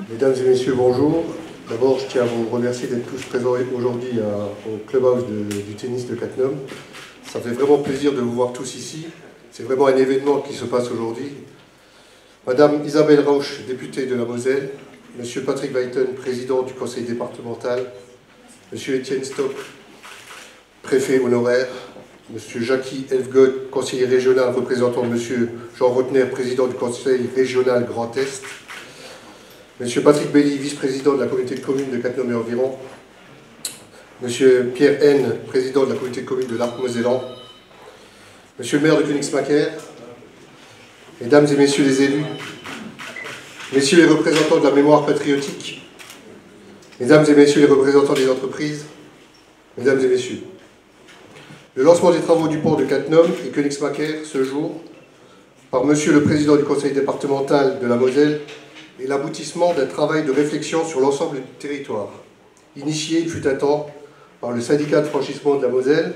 Mesdames et messieurs, bonjour. D'abord, je tiens à vous remercier d'être tous présents aujourd'hui au clubhouse du tennis de Cattenom. Ça fait vraiment plaisir de vous voir tous ici. C'est vraiment un événement qui se passe aujourd'hui. Madame Isabelle Rauch, députée de la Moselle, Monsieur Patrick Weiten, président du conseil départemental, Monsieur Étienne Stock, préfet honoraire, Monsieur Jackie Elfgod, conseiller régional représentant Monsieur Jean Rotner, président du conseil régional Grand Est, Monsieur Patrick Belly, vice-président de la communauté de communes de Cattenom et environ, Monsieur Pierre Haine, président de la communauté de communes de l'Arc-Mosellan, Monsieur le maire de Königsmacker, Mesdames et Messieurs les élus, Messieurs les représentants de la mémoire patriotique, Mesdames et Messieurs les représentants des entreprises, Mesdames et Messieurs, le lancement des travaux du pont de Cattenom et Königsmacker ce jour, par Monsieur le Président du Conseil départemental de la Moselle, est l'aboutissement d'un travail de réflexion sur l'ensemble du territoire, initié, il fut un temps, par le syndicat de franchissement de la Moselle,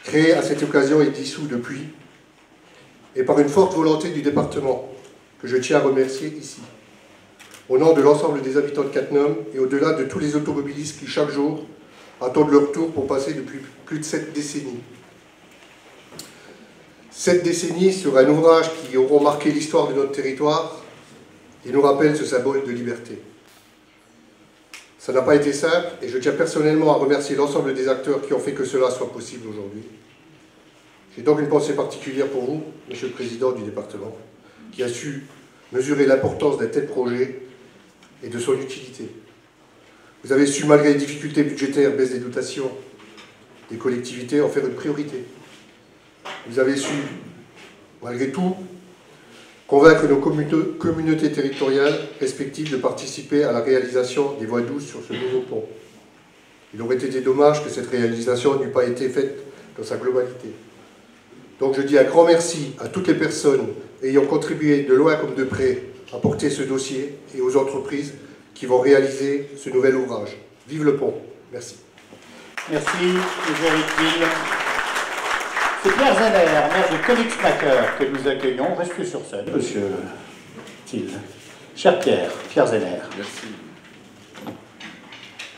créé à cette occasion et dissous depuis, et par une forte volonté du département, que je tiens à remercier ici, au nom de l'ensemble des habitants de Cattenom et au-delà de tous les automobilistes qui, chaque jour, attendent leur tour pour passer depuis plus de 7 décennies. 7 décennies sur un ouvrage qui auront marqué l'histoire de notre territoire et nous rappelle ce symbole de liberté. Ça n'a pas été simple et je tiens personnellement à remercier l'ensemble des acteurs qui ont fait que cela soit possible aujourd'hui. J'ai donc une pensée particulière pour vous, Monsieur le Président du département, qui a su mesurer l'importance d'un tel projet et de son utilité. Vous avez su, malgré les difficultés budgétaires, baisse des dotations des collectivités, en faire une priorité. Vous avez su, malgré tout, convaincre nos communautés territoriales respectives de participer à la réalisation des voies douces sur ce nouveau pont. Il aurait été dommage que cette réalisation n'eût pas été faite dans sa globalité. Donc je dis un grand merci à toutes les personnes ayant contribué de loin comme de près à porter ce dossier et aux entreprises qui vont réaliser ce nouvel ouvrage. Vive le pont. Merci. Merci, M. Riquil. C'est Pierre Zener, maire de Königsmacker, que nous accueillons. Restez sur scène, Monsieur Thiel. Cher Pierre Zener. Merci.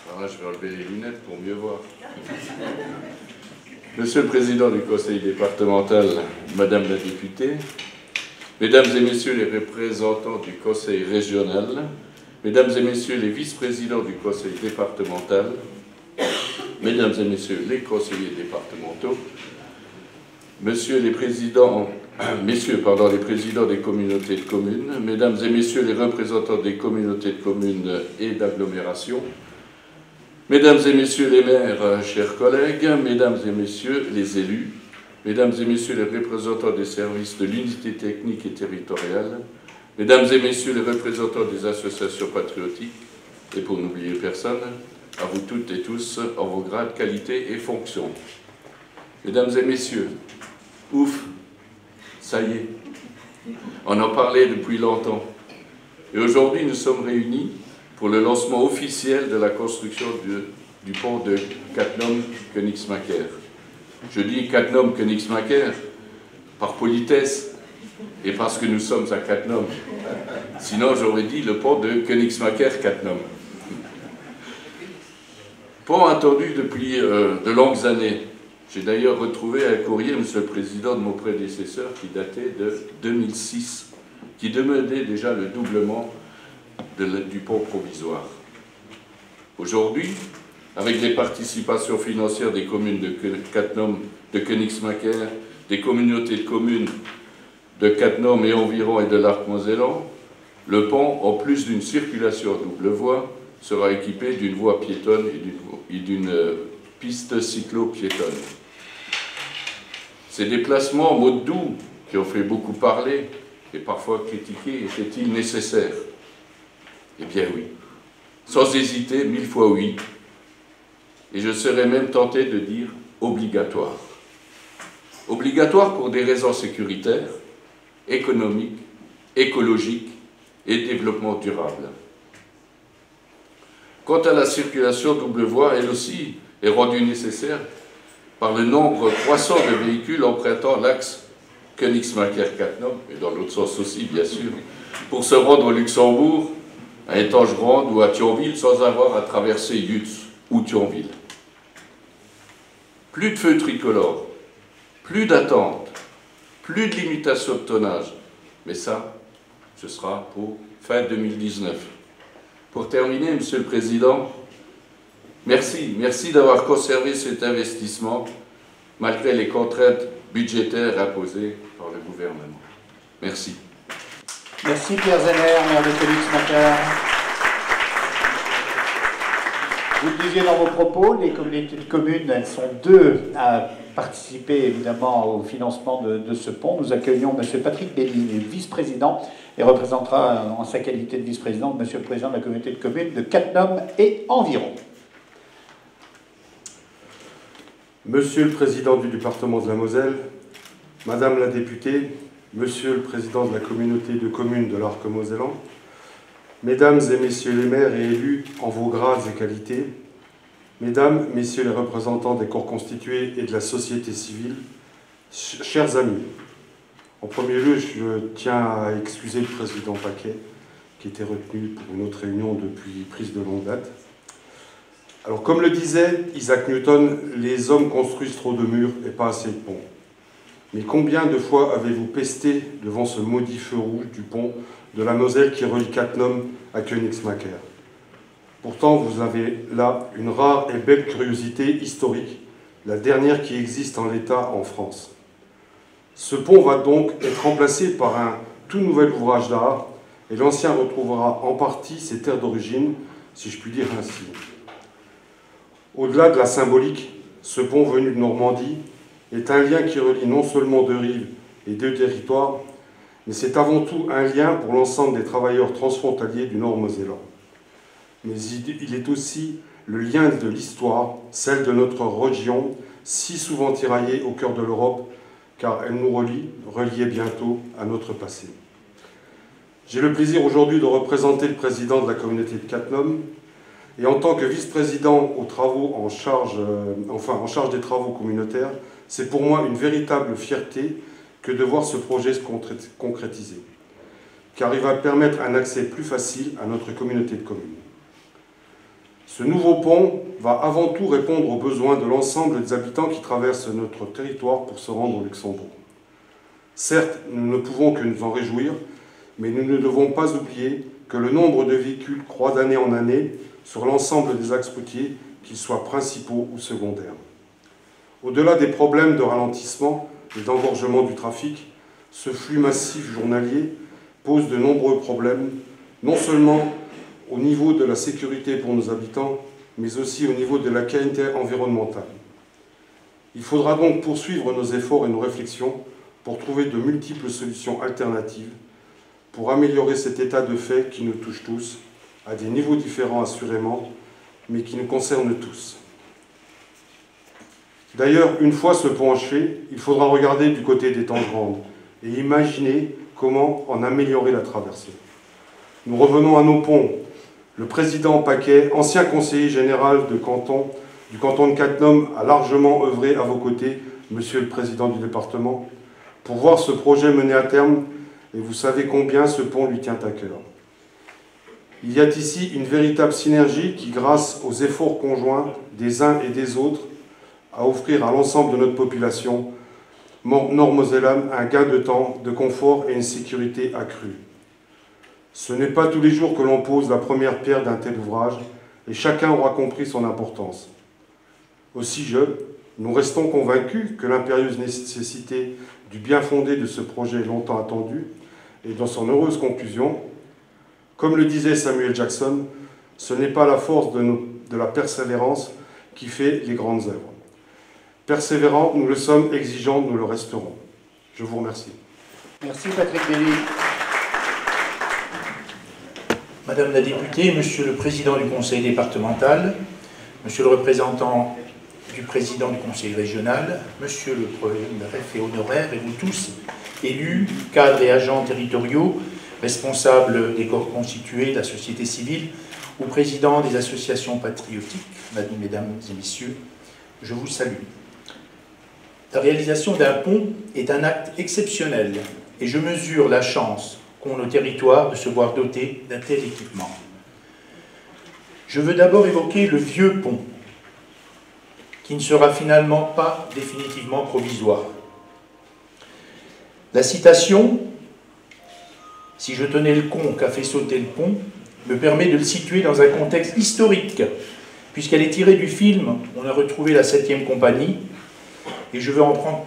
Alors là, je vais enlever les lunettes pour mieux voir. Monsieur le Président du Conseil départemental, Madame la députée, Mesdames et Messieurs les représentants du Conseil régional, Mesdames et Messieurs les vice-présidents du Conseil départemental, Mesdames et Messieurs les conseillers départementaux, Messieurs les présidents des communautés de communes, Mesdames et Messieurs les représentants des communautés de communes et d'agglomération, Mesdames et Messieurs les maires, chers collègues, Mesdames et Messieurs les élus, Mesdames et Messieurs les représentants des services de l'unité technique et territoriale, Mesdames et Messieurs les représentants des associations patriotiques, et pour n'oublier personne, à vous toutes et tous, en vos grades, qualités et fonctions. Mesdames et Messieurs, ouf, ça y est, on en parlait depuis longtemps. Et aujourd'hui, nous sommes réunis pour le lancement officiel de la construction du pont de Cattenom-Königsmacker. Je dis Cattenom-Königsmacker par politesse et parce que nous sommes à Cattenom. Sinon, j'aurais dit le pont de Königsmacker-Cattenom. Pont attendu depuis de longues années. J'ai d'ailleurs retrouvé un courrier, Monsieur le Président, de mon prédécesseur qui datait de 2006, qui demandait déjà le doublement du pont provisoire. Aujourd'hui, avec les participations financières des communes de Cattenom, de Königsmacker, des communautés de communes de Cattenom et environ et de l'Arc-Mosellan, le pont, en plus d'une circulation à double voie, sera équipé d'une voie piétonne et d'une piste cyclo-piétonne. Ces déplacements en mode doux, qui ont fait beaucoup parler et parfois critiquer, étaient-ils nécessaires? Eh bien oui, sans hésiter, 1000 fois oui, et je serais même tenté de dire obligatoire. Obligatoire pour des raisons sécuritaires, économiques, écologiques et développement durable. Quant à la circulation double voie, elle aussi est rendue nécessaire par le nombre croissant de véhicules empruntant l'axe Königsmacker Cattenom, et dans l'autre sens aussi, bien sûr, pour se rendre au Luxembourg, à Étangerande ou à Thionville, sans avoir à traverser Yutz ou Thionville. Plus de feux tricolores, plus d'attente, plus de limitation de tonnage. Mais ça, ce sera pour fin 2019. Pour terminer, Monsieur le Président, merci d'avoir conservé cet investissement malgré les contraintes budgétaires imposées par le gouvernement. Merci. Merci Pierre Zener, maire de Königsmacker. Vous le disiez dans vos propos, les communautés de communes, elles sont deux à participer évidemment au financement de ce pont. Nous accueillons M. Patrick Belli, vice-président, et représentera en sa qualité de vice-président M. le président de la communauté de communes de Cattenom et environ. Monsieur le président du département de la Moselle, Madame la députée, Monsieur le président de la communauté de communes de l'Arc mosellan, Mesdames et Messieurs les maires et élus en vos grades et qualités, Mesdames, Messieurs les représentants des corps constitués et de la société civile, chers amis, en premier lieu, je tiens à excuser le président Paquet, qui était retenu pour une autre réunion depuis prise de longue date. Alors, comme le disait Isaac Newton, les hommes construisent trop de murs et pas assez de ponts. Mais combien de fois avez-vous pesté devant ce maudit feu rouge du pont de la Moselle qui relie Cattenom à Königsmacker? Pourtant, vous avez là une rare et belle curiosité historique, la dernière qui existe en l'état en France. Ce pont va donc être remplacé par un tout nouvel ouvrage d'art et l'ancien retrouvera en partie ses terres d'origine, si je puis dire ainsi. Au-delà de la symbolique, ce pont venu de Normandie est un lien qui relie non seulement deux rives et deux territoires, mais c'est avant tout un lien pour l'ensemble des travailleurs transfrontaliers du Nord mosellan. Mais il est aussi le lien de l'histoire, celle de notre région, si souvent tiraillée au cœur de l'Europe, car elle nous reliait bientôt à notre passé. J'ai le plaisir aujourd'hui de représenter le président de la communauté de Cattenom, et en tant que vice-président aux travaux en charge des travaux communautaires, c'est pour moi une véritable fierté que de voir ce projet se concrétiser, car il va permettre un accès plus facile à notre communauté de communes. Ce nouveau pont va avant tout répondre aux besoins de l'ensemble des habitants qui traversent notre territoire pour se rendre au Luxembourg. Certes, nous ne pouvons que nous en réjouir, mais nous ne devons pas oublier que le nombre de véhicules croît d'année en année sur l'ensemble des axes routiers, qu'ils soient principaux ou secondaires. Au-delà des problèmes de ralentissement et d'engorgement du trafic, ce flux massif journalier pose de nombreux problèmes, non seulement au niveau de la sécurité pour nos habitants, mais aussi au niveau de la qualité environnementale. Il faudra donc poursuivre nos efforts et nos réflexions pour trouver de multiples solutions alternatives pour améliorer cet état de fait qui nous touche tous, à des niveaux différents assurément, mais qui nous concerne tous. D'ailleurs, une fois ce pont achevé, il faudra regarder du côté des Tangerandes et imaginer comment en améliorer la traversée. Nous revenons à nos ponts. Le président Paquet, ancien conseiller général du canton de Cattenom, a largement œuvré à vos côtés, monsieur le président du département, pour voir ce projet mené à terme, et vous savez combien ce pont lui tient à cœur. Il y a ici une véritable synergie qui, grâce aux efforts conjoints des uns et des autres, à offrir à l'ensemble de notre population nord-mosellane un gain de temps, de confort et une sécurité accrue. Ce n'est pas tous les jours que l'on pose la première pierre d'un tel ouvrage, et chacun aura compris son importance. Aussi jeunes, nous restons convaincus que l'impérieuse nécessité du bien fondé de ce projet longtemps attendu, et dans son heureuse conclusion, comme le disait Samuel Jackson, ce n'est pas la force de la persévérance qui fait les grandes œuvres. Persévérants, nous le sommes, exigeants, nous le resterons. Je vous remercie. Merci Patrick Belli. Madame la députée, Monsieur le président du conseil départemental, Monsieur le représentant du président du conseil régional, Monsieur le préfet honoraire et vous tous, élus, cadres et agents territoriaux, responsables des corps constitués de la société civile ou présidents des associations patriotiques, mesdames et messieurs, je vous salue. La réalisation d'un pont est un acte exceptionnel et je mesure la chance qu'ont nos territoires de se voir dotés d'un tel équipement. Je veux d'abord évoquer le vieux pont, qui ne sera finalement pas définitivement provisoire. La citation « Si je tenais le con qu'a fait sauter le pont » me permet de le situer dans un contexte historique, puisqu'elle est tirée du film « On a retrouvé la 7e compagnie », et je veux en prendre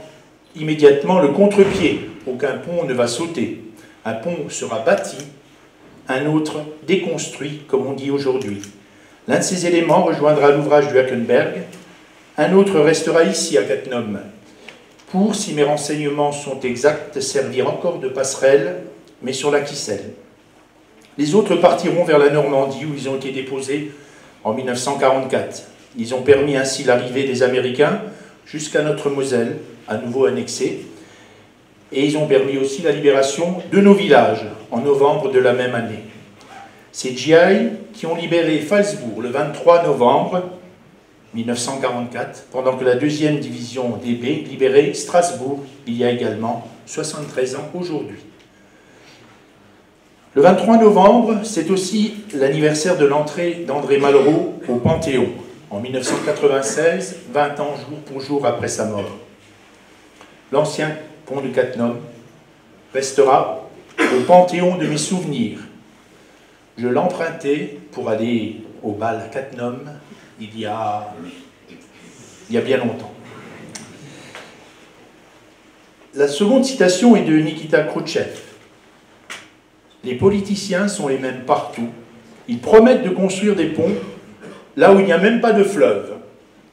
immédiatement le contre-pied. Aucun pont ne va sauter. Un pont sera bâti, un autre déconstruit, comme on dit aujourd'hui. L'un de ces éléments rejoindra l'ouvrage du Hackenberg, un autre restera ici à Cattenom, pour, si mes renseignements sont exacts, servir encore de passerelle, mais sur la Quisselle. Les autres partiront vers la Normandie, où ils ont été déposés en 1944. Ils ont permis ainsi l'arrivée des Américains jusqu'à notre Moselle, à nouveau annexée, et ils ont permis aussi la libération de nos villages, en novembre de la même année. C'est GI qui ont libéré Phalsbourg le 23 novembre 1944, pendant que la 2e division DB libérait Strasbourg il y a également 73 ans aujourd'hui. Le 23 novembre, c'est aussi l'anniversaire de l'entrée d'André Malraux au Panthéon, en 1996, 20 ans jour pour jour après sa mort. L'ancien pont de Cattenom restera au Panthéon de mes souvenirs. Je l'empruntais pour aller au bal à Cattenom il y a bien longtemps. La seconde citation est de Nikita Khrouchtchev. Les politiciens sont les mêmes partout. Ils promettent de construire des ponts là où il n'y a même pas de fleuve.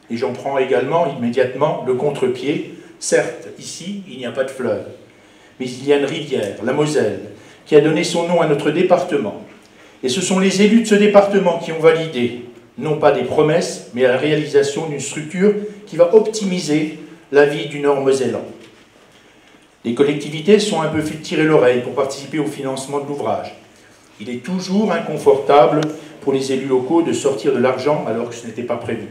Et j'en prends également immédiatement le contre-pied. Certes, ici, il n'y a pas de fleuve, mais il y a une rivière, la Moselle, qui a donné son nom à notre département. Et ce sont les élus de ce département qui ont validé, non pas des promesses, mais la réalisation d'une structure qui va optimiser la vie du Nord-Mosellan. Les collectivités sont un peu fait tirer l'oreille pour participer au financement de l'ouvrage. Il est toujours inconfortable pour les élus locaux de sortir de l'argent alors que ce n'était pas prévu.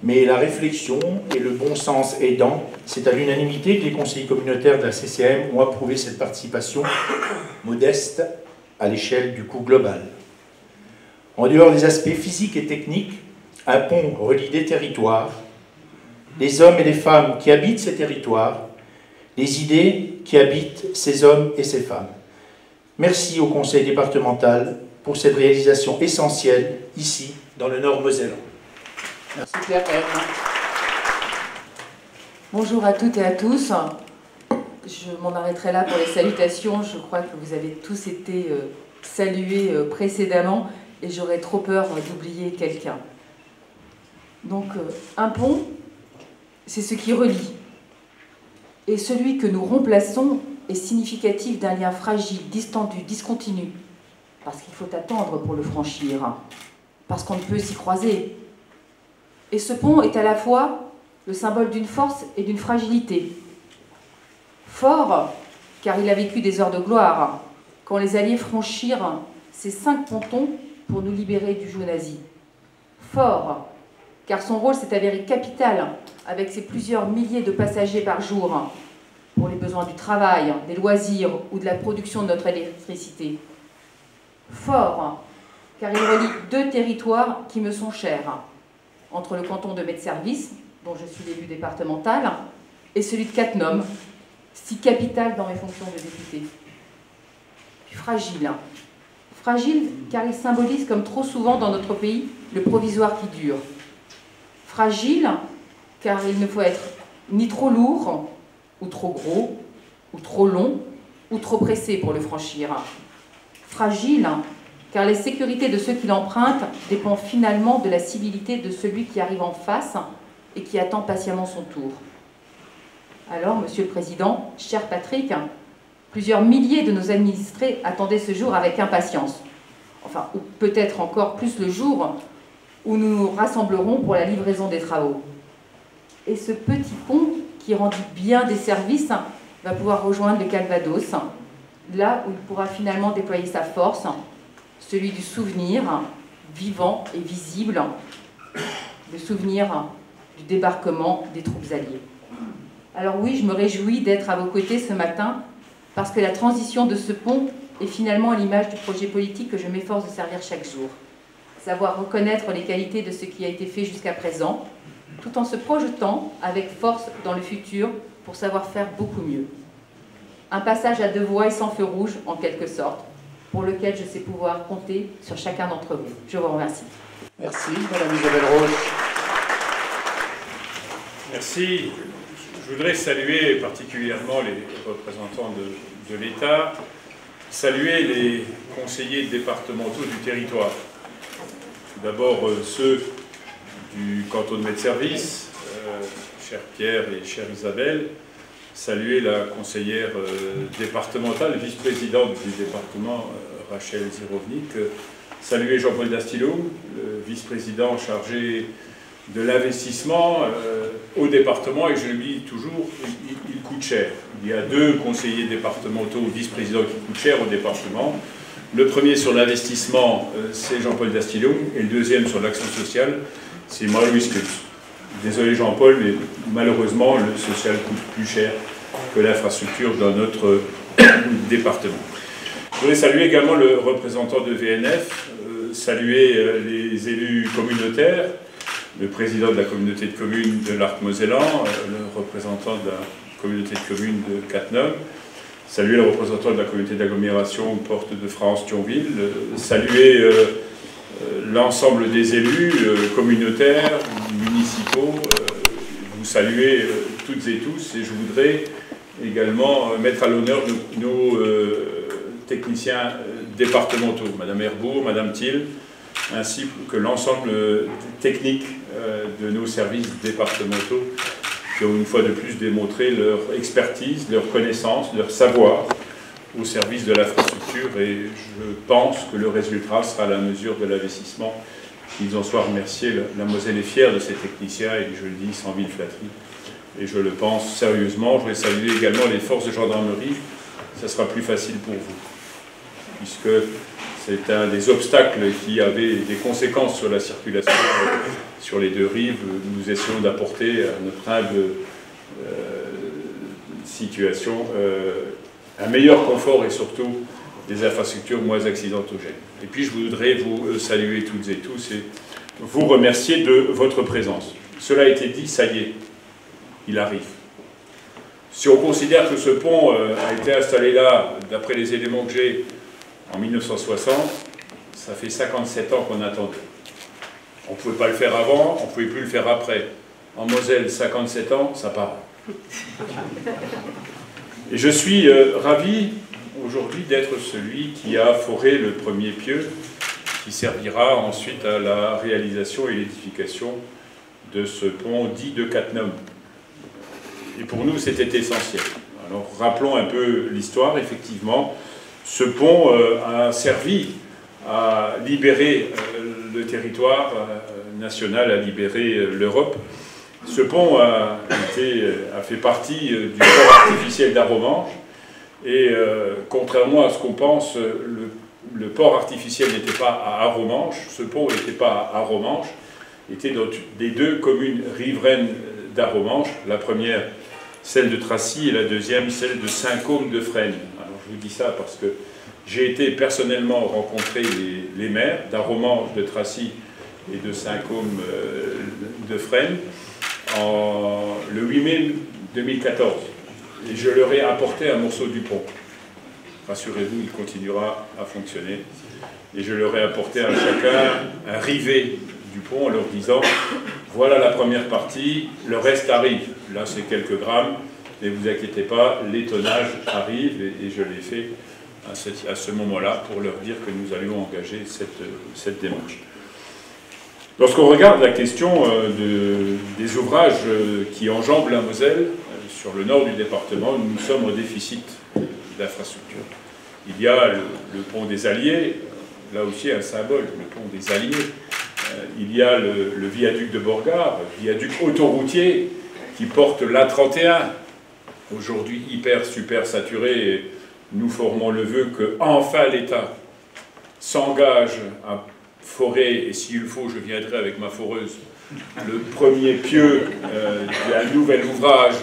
Mais la réflexion et le bon sens aidant, c'est à l'unanimité que les conseillers communautaires de la CCM ont approuvé cette participation modeste à l'échelle du coût global. En dehors des aspects physiques et techniques, un pont relie des territoires, les hommes et les femmes qui habitent ces territoires, les idées qui habitent ces hommes et ces femmes. Merci au conseil départemental pour cette réalisation essentielle ici, dans le Nord-Mosellan. Merci Claire M. Bonjour à toutes et à tous. Je m'en arrêterai là pour les salutations. Je crois que vous avez tous été salués précédemment et j'aurais trop peur d'oublier quelqu'un. Donc, un pont, c'est ce qui relie. Et celui que nous remplaçons est significatif d'un lien fragile, distendu, discontinu. Parce qu'il faut attendre pour le franchir. Parce qu'on ne peut s'y croiser. Et ce pont est à la fois le symbole d'une force et d'une fragilité. Fort, car il a vécu des heures de gloire, quand les Alliés franchirent ces 5 pontons pour nous libérer du joug nazi. Fort, car son rôle s'est avéré capital avec ses plusieurs milliers de passagers par jour pour les besoins du travail, des loisirs ou de la production de notre électricité. Fort, car il relie 2 territoires qui me sont chers, entre le canton de Metz-Service, dont je suis l'élu départemental, et celui de Cattenom, si capital dans mes fonctions de député. Puis fragile. Fragile car il symbolise, comme trop souvent dans notre pays, le provisoire qui dure. Fragile car il ne faut être ni trop lourd, ou trop gros, ou trop long, ou trop pressé pour le franchir. Fragile car la sécurité de ceux qui l'empruntent dépend finalement de la civilité de celui qui arrive en face et qui attend patiemment son tour. Alors, Monsieur le Président, cher Patrick, plusieurs milliers de nos administrés attendaient ce jour avec impatience. Enfin, ou peut-être encore plus le jour où nous nous rassemblerons pour la livraison des travaux. Et ce petit pont, qui rendit bien des services, va pouvoir rejoindre le Calvados, là où il pourra finalement déployer sa force, celui du souvenir vivant et visible, le souvenir du débarquement des troupes alliées. Alors oui, je me réjouis d'être à vos côtés ce matin, parce que la transition de ce pont est finalement à l'image du projet politique que je m'efforce de servir chaque jour. Savoir reconnaître les qualités de ce qui a été fait jusqu'à présent, tout en se projetant avec force dans le futur pour savoir faire beaucoup mieux. Un passage à deux voies et sans feu rouge, en quelque sorte, pour lequel je sais pouvoir compter sur chacun d'entre vous. Je vous remercie. Merci, Madame Isabelle Roche. Merci. Je voudrais saluer particulièrement les représentants de l'État, saluer les conseillers départementaux du territoire. Tout d'abord ceux du canton de Metz-Service, cher Pierre et chère Isabelle, saluer la conseillère départementale, vice-présidente du département, Rachel Zirovnik, saluer Jean-Paul Dastillo, le vice-président chargé de l'investissement au département, et je le dis toujours, il coûte cher. Il y a deux conseillers départementaux, vice-présidents qui coûtent cher au département. Le premier sur l'investissement, c'est Jean-Paul Dastillo, et le deuxième sur l'action sociale, c'est Marie-Louise Kutz. Désolé Jean-Paul, mais malheureusement, le social coûte plus cher que l'infrastructure dans notre département. Je voudrais saluer également le représentant de VNF, saluer les élus communautaires, le président de la communauté de communes de l'Arc-Mosellan, le représentant de la communauté de communes de Cattenom, saluer le représentant de la communauté d'agglomération Porte de France Thionville, saluer l'ensemble des élus communautaires, municipaux, vous saluer toutes et tous, et je voudrais également mettre à l'honneur nos techniciens départementaux, Madame Herbeau, Madame Thiel, ainsi que l'ensemble technique de nos services départementaux qui ont une fois de plus démontré leur expertise, leur connaissance, leur savoir au service de l'infrastructure, et je pense que le résultat sera à la mesure de l'investissement. Qu'ils en soient remerciés. La Moselle est fière de ces techniciens, et je le dis sans mille flatteries, et je le pense sérieusement. Je vais saluer également les forces de gendarmerie, ça sera plus facile pour vous, puisque c'est un des obstacles qui avait des conséquences sur la circulation sur les deux rives. Nous essayons d'apporter à notre humble situation un meilleur confort et surtout des infrastructures moins accidentogènes. Et puis je voudrais vous saluer toutes et tous et vous remercier de votre présence. Cela a été dit, ça y est, il arrive. Si on considère que ce pont a été installé là, d'après les éléments que j'ai, en 1960, ça fait 57 ans qu'on attendait. On ne pouvait pas le faire avant, on ne pouvait plus le faire après. En Moselle, 57 ans, ça part. Et je suis ravi aujourd'hui d'être celui qui a foré le premier pieu, qui servira ensuite à la réalisation et l'édification de ce pont dit de Cattenom. Et pour nous, c'était essentiel. Alors rappelons un peu l'histoire, effectivement. Ce pont a servi à libérer le territoire national, à libérer l'Europe. Ce pont a fait partie du port artificiel d'Arromanches, et contrairement à ce qu'on pense, le port artificiel n'était pas à Arromanches, ce pont n'était pas à Arromanches, était dans les deux communes riveraines d'Arromanches, la première celle de Tracy et la deuxième celle de Saint-Côme-de-Fresnes. Alors je vous dis ça parce que j'ai été personnellement rencontrer les maires d'Arromanches, de Tracy et de Saint-Côme-de-Fresnes le 8 mai 2014. Et je leur ai apporté un morceau du pont. Rassurez-vous, il continuera à fonctionner. Et je leur ai apporté à chacun un rivet du pont en leur disant « Voilà la première partie, le reste arrive. » Là, c'est quelques grammes, mais ne vous inquiétez pas, les tonnages arrivent, et je l'ai fait à ce moment-là pour leur dire que nous allions engager cette démarche. Lorsqu'on regarde la question des ouvrages qui enjambent la Moselle, sur le nord du département, nous sommes au déficit d'infrastructures. Il y a le pont des Alliés, là aussi un symbole, le pont des Alliés. Il y a le viaduc de Borgard, viaduc autoroutier qui porte l'A31, aujourd'hui hyper, super saturé. Et nous formons le vœu que enfin l'État s'engage à forer, et s'il faut, je viendrai avec ma foreuse, le premier pieu d'un nouvel ouvrage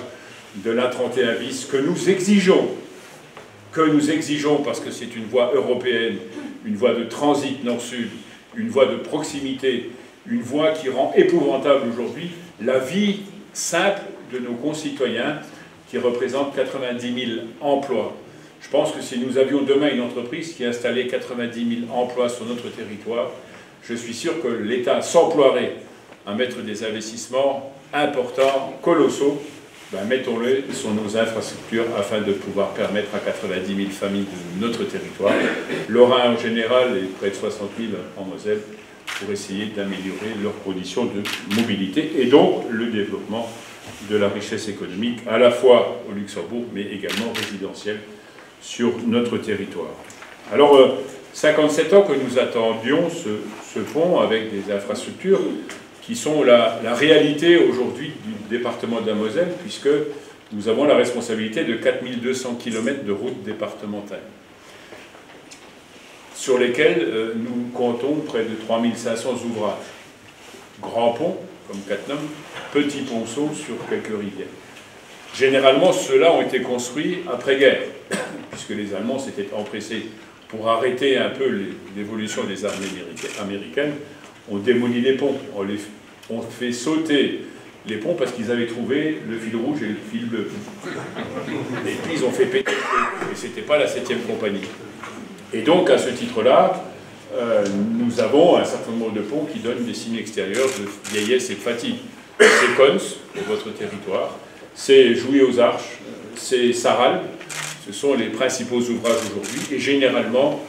de l'A31 bis que nous exigeons parce que c'est une voie européenne, une voie de transit nord-sud, une voie de proximité, une voie qui rend épouvantable aujourd'hui la vie simple de nos concitoyens qui représentent 90 000 emplois. Je pense que si nous avions demain une entreprise qui installait 90 000 emplois sur notre territoire, je suis sûr que l'État s'emploierait à mettre des investissements importants, colossaux, mettons-le sur nos infrastructures afin de pouvoir permettre à 90 000 familles de notre territoire, Lorrain en général et près de 60 000 en Moselle, pour essayer d'améliorer leurs conditions de mobilité et donc le développement de la richesse économique, à la fois au Luxembourg, mais également résidentielle sur notre territoire. Alors, 57 ans que nous attendions ce pont avec des infrastructures qui sont la réalité aujourd'hui du département de la Moselle, puisque nous avons la responsabilité de 4200 km de routes départementales, sur lesquelles nous comptons près de 3500 ouvrages. Grands ponts, comme Cattenom, petits ponceaux sur quelques rivières. Généralement, ceux-là ont été construits après-guerre, puisque les Allemands s'étaient empressés, pour arrêter un peu l'évolution des armées américaines, on démolit les ponts, on fait sauter les ponts parce qu'ils avaient trouvé le fil rouge et le fil bleu. Et puis ils ont fait péter le feu, et ce n'était pas la 7e compagnie. Et donc, à ce titre-là, nous avons un certain nombre de ponts qui donnent des signes extérieurs de vieillesse et de fatigue. C'est Cons, pour votre territoire, c'est Jouy aux Arches, c'est Sarral, ce sont les principaux ouvrages aujourd'hui, et généralement,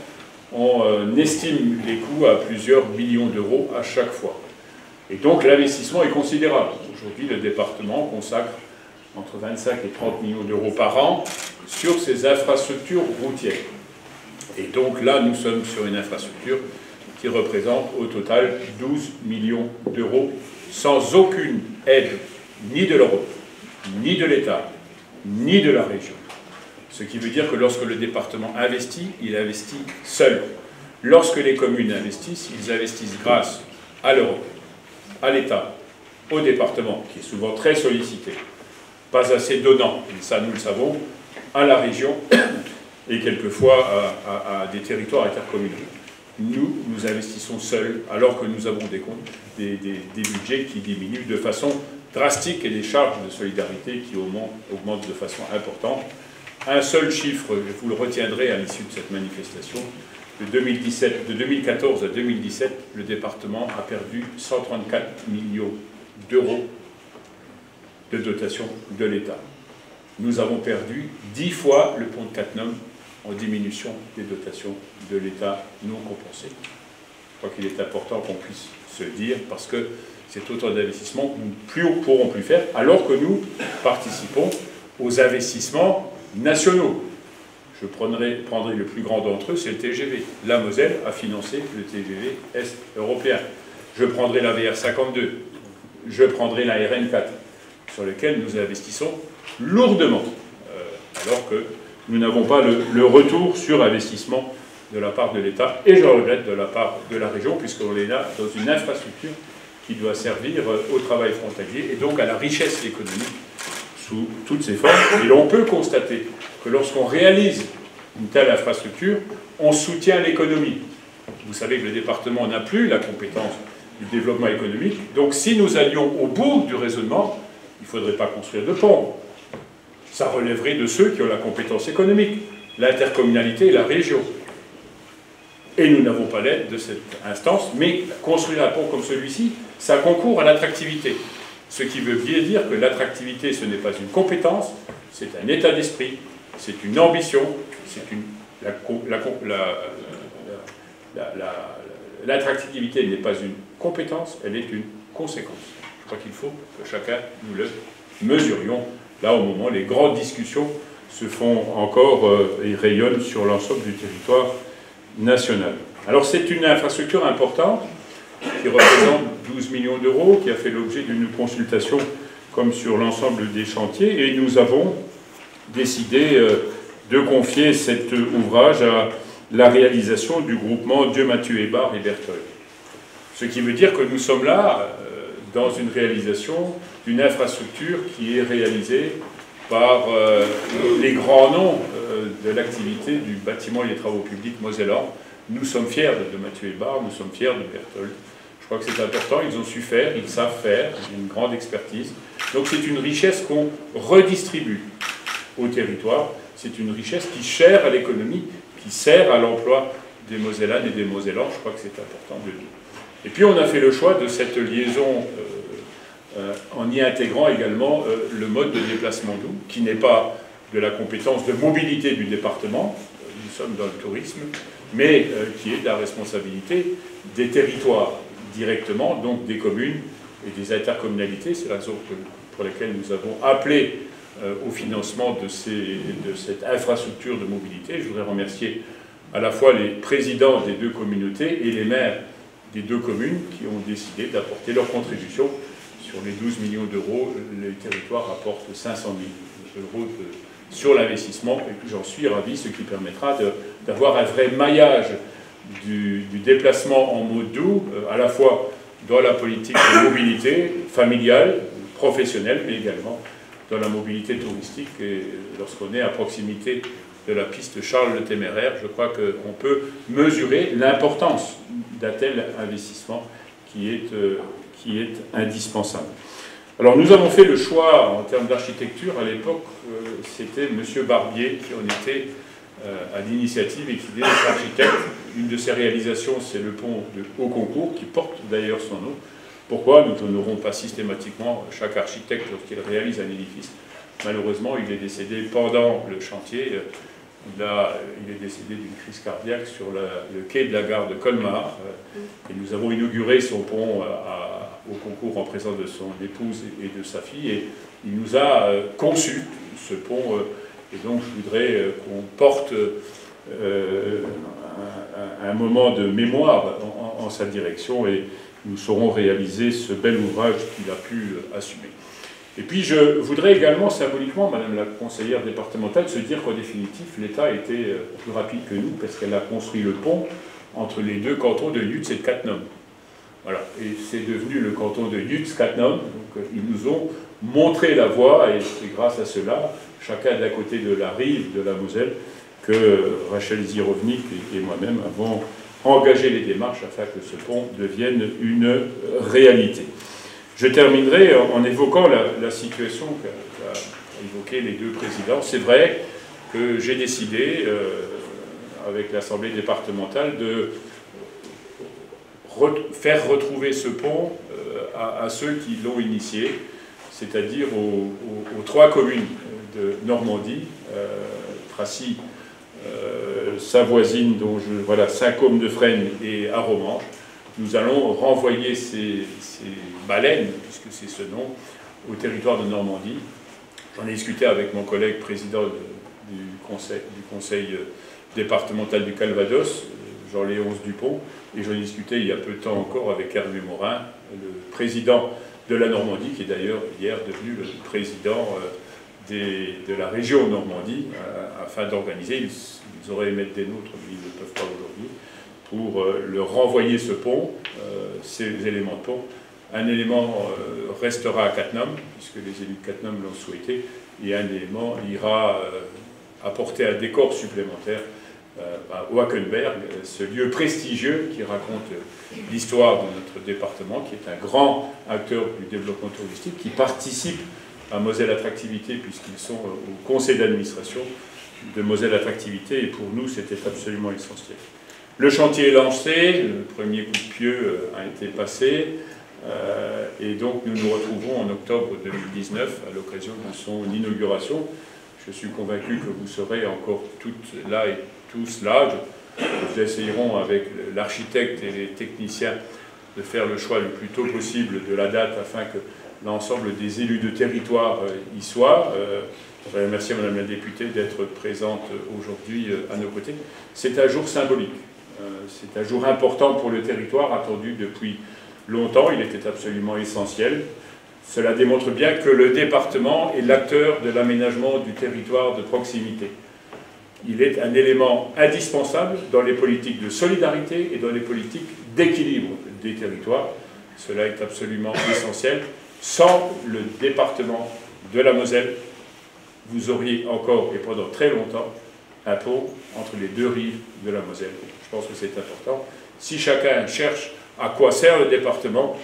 on estime les coûts à plusieurs millions d'euros à chaque fois. Et donc l'investissement est considérable. Aujourd'hui, le département consacre entre 25 et 30 millions d'euros par an sur ces infrastructures routières. Et donc là, nous sommes sur une infrastructure qui représente au total 12 millions d'euros, sans aucune aide, ni de l'Europe, ni de l'État, ni de la région. Ce qui veut dire que lorsque le département investit, il investit seul. Lorsque les communes investissent, ils investissent grâce à l'Europe, à l'État, au département, qui est souvent très sollicité, pas assez donnant, et ça nous le savons, à la région et quelquefois à des territoires intercommunaux. Nous investissons seuls, alors que nous avons des budgets qui diminuent de façon drastique et des charges de solidarité qui augmentent de façon importante. Un seul chiffre, vous le retiendrez à l'issue de cette manifestation, de 2014 à 2017, le département a perdu 134 millions d'euros de dotation de l'État. Nous avons perdu 10 fois le pont de Cattenom en diminution des dotations de l'État non compensées. Je crois qu'il est important qu'on puisse se dire, parce que c'est autant d'investissements que nous ne pourrons plus faire, alors que nous participons aux investissements nationaux. Je prendrai le plus grand d'entre eux, c'est le TGV. La Moselle a financé le TGV Est européen. Je prendrai la VR52, je prendrai la RN4, sur lesquels nous investissons lourdement, alors que nous n'avons pas le retour sur investissement de la part de l'État, et je regrette de la part de la région, puisqu'on est là dans une infrastructure qui doit servir au travail frontalier, et donc à la richesse économique sous toutes ses formes. Et l'on peut constater que lorsqu'on réalise une telle infrastructure, on soutient l'économie. Vous savez que le département n'a plus la compétence du développement économique, donc si nous allions au bout du raisonnement, il ne faudrait pas construire de pont. Ça relèverait de ceux qui ont la compétence économique, l'intercommunalité et la région. Et nous n'avons pas l'aide de cette instance, mais construire un pont comme celui-ci, ça concourt à l'attractivité. Ce qui veut bien dire que l'attractivité, ce n'est pas une compétence, c'est un état d'esprit, c'est une ambition, c'est l'attractivité n'est pas une compétence, elle est une conséquence. Je crois qu'il faut que chacun nous le mesurions. Là, au moment, les grandes discussions se font encore et rayonnent sur l'ensemble du territoire national. Alors, c'est une infrastructure importante qui représente 12 millions d'euros, qui a fait l'objet d'une consultation comme sur l'ensemble des chantiers, et nous avons décidé de confier cet ouvrage à la réalisation du groupement Dieu, Mathieu, Hébard et Berthold. Ce qui veut dire que nous sommes là dans une réalisation d'une infrastructure qui est réalisée par les grands noms de l'activité du bâtiment et des travaux publics mosellan. Nous sommes fiers de Mathieu Hébard, nous sommes fiers de Berthold. Je crois que c'est important, ils ont su faire, ils savent faire, ils ont une grande expertise. Donc c'est une richesse qu'on redistribue au territoire, c'est une richesse qui sert à l'économie, qui sert à l'emploi des Mosellanes et des Mosellans, je crois que c'est important de le dire. Et puis on a fait le choix de cette liaison en y intégrant également le mode de déplacement doux, qui n'est pas de la compétence de mobilité du département, nous sommes dans le tourisme, mais qui est de la responsabilité des territoires directement, donc des communes et des intercommunalités. C'est la raison pour laquelle nous avons appelé au financement de cette infrastructure de mobilité. Je voudrais remercier à la fois les présidents des deux communautés et les maires des deux communes qui ont décidé d'apporter leur contribution. Sur les 12 millions d'euros, les territoires apportent 500 000 euros sur l'investissement, et j'en suis ravi, ce qui permettra d'avoir un vrai maillage du déplacement en mode doux, à la fois dans la politique de mobilité familiale, professionnelle, mais également dans la mobilité touristique. Et lorsqu'on est à proximité de la piste Charles le Téméraire, je crois qu'on peut mesurer l'importance d'un tel investissement qui est indispensable. Alors nous avons fait le choix en termes d'architecture, à l'époque c'était M. Barbier qui en était à l'initiative et qui est notre architecte. Une de ses réalisations, c'est le pont de Haut-Concours, qui porte d'ailleurs son nom. Pourquoi nous n'honorons pas systématiquement chaque architecte lorsqu'il réalise un édifice? Malheureusement, il est décédé pendant le chantier. Il est décédé d'une crise cardiaque sur le quai de la gare de Colmar. Et nous avons inauguré son pont au concours en présence de son épouse et de sa fille. Et il nous a conçu ce pont. Et donc je voudrais qu'on porte un moment de mémoire en sa direction. Et nous saurons réaliser ce bel ouvrage qu'il a pu assumer. Et puis je voudrais également symboliquement, Madame la conseillère départementale, se dire qu'en définitif, l'État a été plus rapide que nous, parce qu'elle a construit le pont entre les deux cantons de Yutz et de Cattenom. Voilà, et c'est devenu le canton de Yutz-Cattenom, donc ils nous ont montré la voie, et c'est grâce à cela, chacun d'un côté de la rive de la Moselle, que Rachel Zirovnik et moi-même avons engagé les démarches afin que ce pont devienne une réalité. Je terminerai en évoquant la situation qu'a évoquée les deux présidents. C'est vrai que j'ai décidé, avec l'Assemblée départementale, de faire retrouver ce pont à ceux qui l'ont initié, c'est-à-dire aux trois communes de Normandie, Tracy, sa voisine, Saint-Côme-de-Fresnes et Arromanches. Nous allons renvoyer ces baleines, puisque c'est ce nom, au territoire de Normandie. J'en ai discuté avec mon collègue président du conseil départemental du Calvados, Jean-Léonce Dupont, et j'en ai discuté il y a peu de temps encore avec Hervé Morin, le président de la Normandie, qui est d'ailleurs hier devenu le président de la région Normandie, afin d'organiser, ils auraient aimé être des nôtres, mais ils ne peuvent pas aujourd'hui, pour leur renvoyer ce pont, ces éléments de pont. Un élément restera à Cattenom, puisque les élus de Cattenom l'ont souhaité, et un élément ira apporter un décor supplémentaire à Wackenberg, ce lieu prestigieux qui raconte l'histoire de notre département, qui est un grand acteur du développement touristique, qui participe à Moselle Attractivité, puisqu'ils sont au conseil d'administration de Moselle Attractivité, et pour nous, c'était absolument essentiel. Le chantier est lancé, le premier coup de pied a été passé, et donc nous nous retrouvons en octobre 2019 à l'occasion de son inauguration. Je suis convaincu que vous serez encore toutes là et tous là. Nous essayerons avec l'architecte et les techniciens de faire le choix le plus tôt possible de la date afin que l'ensemble des élus de territoire y soient. Je voudrais remercier Madame la députée d'être présente aujourd'hui à nos côtés. C'est un jour symbolique. C'est un jour important pour le territoire, attendu depuis longtemps. Il était absolument essentiel. Cela démontre bien que le département est l'acteur de l'aménagement du territoire de proximité. Il est un élément indispensable dans les politiques de solidarité et dans les politiques d'équilibre des territoires. Cela est absolument essentiel. Sans le département de la Moselle, vous auriez encore et pendant très longtemps un pont entre les deux rives de la Moselle. Je pense que c'est important. Si chacun cherche à quoi sert le département,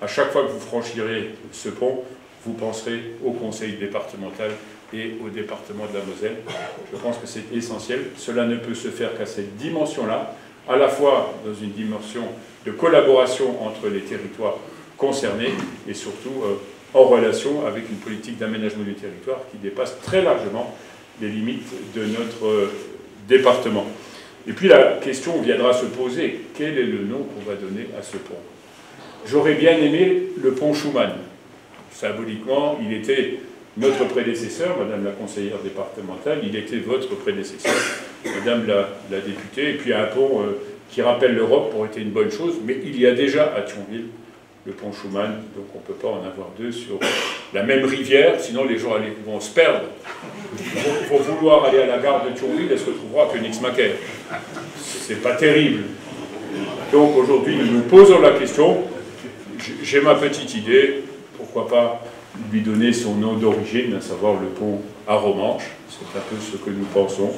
à chaque fois que vous franchirez ce pont, vous penserez au conseil départemental et au département de la Moselle. Je pense que c'est essentiel. Cela ne peut se faire qu'à cette dimension-là, à la fois dans une dimension de collaboration entre les territoires concernés et surtout en relation avec une politique d'aménagement du territoire qui dépasse très largement les limites de notre département. Et puis la question viendra se poser, quel est le nom qu'on va donner à ce pont? J'aurais bien aimé le pont Schuman. Symboliquement, il était notre prédécesseur, Madame la conseillère départementale, il était votre prédécesseur, Madame la députée, et puis un pont qui rappelle l'Europe aurait été une bonne chose, mais il y a déjà à Thionville le pont Schuman, donc on ne peut pas en avoir deux sur la même rivière, sinon les gens vont se perdre. Ils vont vouloir aller à la gare de Thionville et se retrouvera à Königsmacker. C'est pas terrible. Donc aujourd'hui, nous nous posons la question, j'ai ma petite idée, pourquoi pas lui donner son nom d'origine, à savoir le pont à Romanche. C'est un peu ce que nous pensons.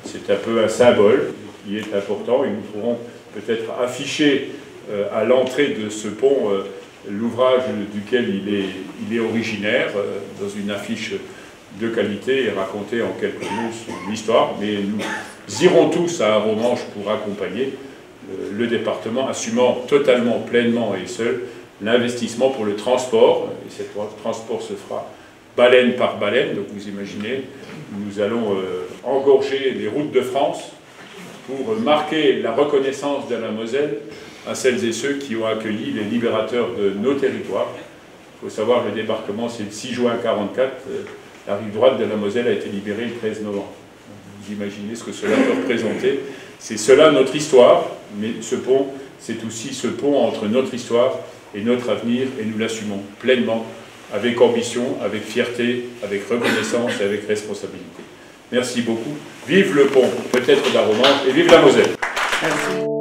C'est un peu un symbole qui est important et nous pourrons peut-être afficher à l'entrée de ce pont l'ouvrage duquel il est originaire, dans une affiche de qualité et raconter en quelques mots son histoire. Mais nous irons tous à Romanche pour accompagner le département, assumant totalement, pleinement et seul l'investissement pour le transport. Et ce transport se fera baleine par baleine. Donc vous imaginez, nous allons engorger les routes de France pour marquer la reconnaissance de la Moselle à celles et ceux qui ont accueilli les libérateurs de nos territoires. Il faut savoir que le débarquement, c'est le 6 juin 1944. La rive droite de la Moselle a été libérée le 13 novembre. Vous imaginez ce que cela peut représenter. C'est cela notre histoire, mais ce pont, c'est aussi ce pont entre notre histoire et notre avenir, et nous l'assumons pleinement, avec ambition, avec fierté, avec reconnaissance et avec responsabilité. Merci beaucoup. Vive le pont, peut-être d'Aromanche, et vive la Moselle. Merci.